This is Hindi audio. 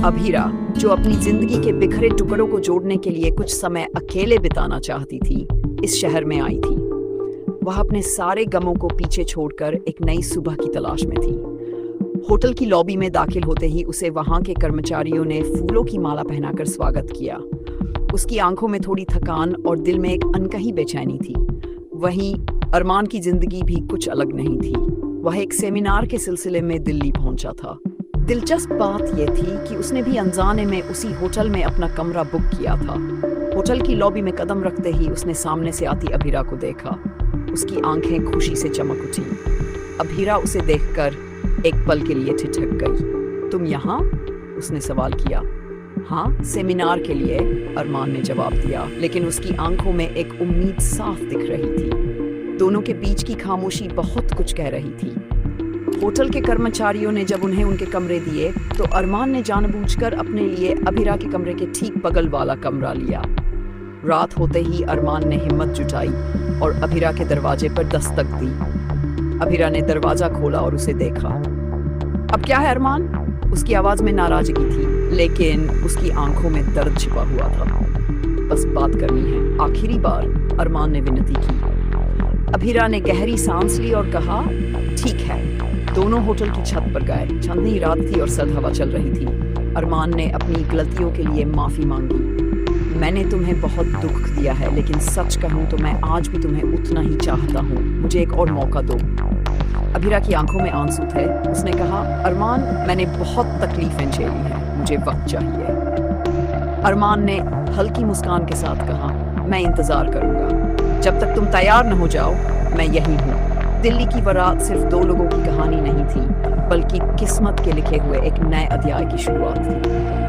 अभीरा, जो अपनी जिंदगी के बिखरे टुकड़ों को जोड़ने के लिए कुछ समय अकेले बिताना चाहती थी, इस शहर में आई थी। वह अपने सारे गमों को पीछे छोड़कर एक नई सुबह की तलाश में थी। होटल की लॉबी में दाखिल होते ही उसे वहां के कर्मचारियों ने फूलों की माला पहनाकर स्वागत किया। उसकी आंखों में थोड़ी थकान और दिल में एक अनकही बेचैनी थी। वहीं अरमान की जिंदगी भी कुछ अलग नहीं थी। वह एक सेमिनार के सिलसिले में दिल्ली पहुंचा था। दिलचस्प बात यह थी कि उसने भी अनजाने में उसी होटल में अपना कमरा बुक किया था। होटल की लॉबी में कदम रखते ही उसने सामने से आती अभीरा को देखा। उसकी आंखें खुशी से चमक उठी। अभीरा उसे देखकर एक पल के लिए ठिठक गई। तुम यहाँ? उसने सवाल किया। हाँ, सेमिनार के लिए, अरमान ने जवाब दिया, लेकिन उसकी आंखों में एक उम्मीद साफ दिख रही थी। दोनों के बीच की खामोशी बहुत कुछ कह रही थी। होटल के कर्मचारियों ने जब उन्हें उनके कमरे दिए तो अरमान ने जानबूझकर अपने लिए अभीरा के कमरे के ठीक बगल वाला कमरा लिया। रात होते ही अरमान ने हिम्मत जुटाई और अभीरा के दरवाजे पर दस्तक दी। अभीरा ने दरवाजा खोला और उसे देखा। अब क्या है अरमान? उसकी आवाज में नाराजगी थी, लेकिन उसकी आंखों में दर्द छिपा हुआ था। बस बात करनी है, आखिरी बार, अरमान ने विनती की। अभीरा ने गहरी सांस ली और कहा, ठीक है। दोनों होटल की छत पर गए। चांदनी रात थी और सर्द हवा चल रही थी। अरमान ने अपनी गलतियों के लिए माफी मांगी। मैंने तुम्हें बहुत दुख दिया है, लेकिन सच कहूं तो मैं आज भी तुम्हें उतना ही चाहता हूँ। मुझे एक और मौका दो। अभीरा की आंखों में आंसू थे। उसने कहा, अरमान, मैंने बहुत तकलीफें झेली हैं, मुझे वक्त चाहिए। अरमान ने हल्की मुस्कान के साथ कहा, मैं इंतजार करूंगा। जब तक तुम तैयार न हो जाओ, मैं यही हूँ। दिल्ली की बारात सिर्फ दो लोगों की कहानी नहीं थी, बल्कि किस्मत के लिखे हुए एक नए अध्याय की शुरुआत थी।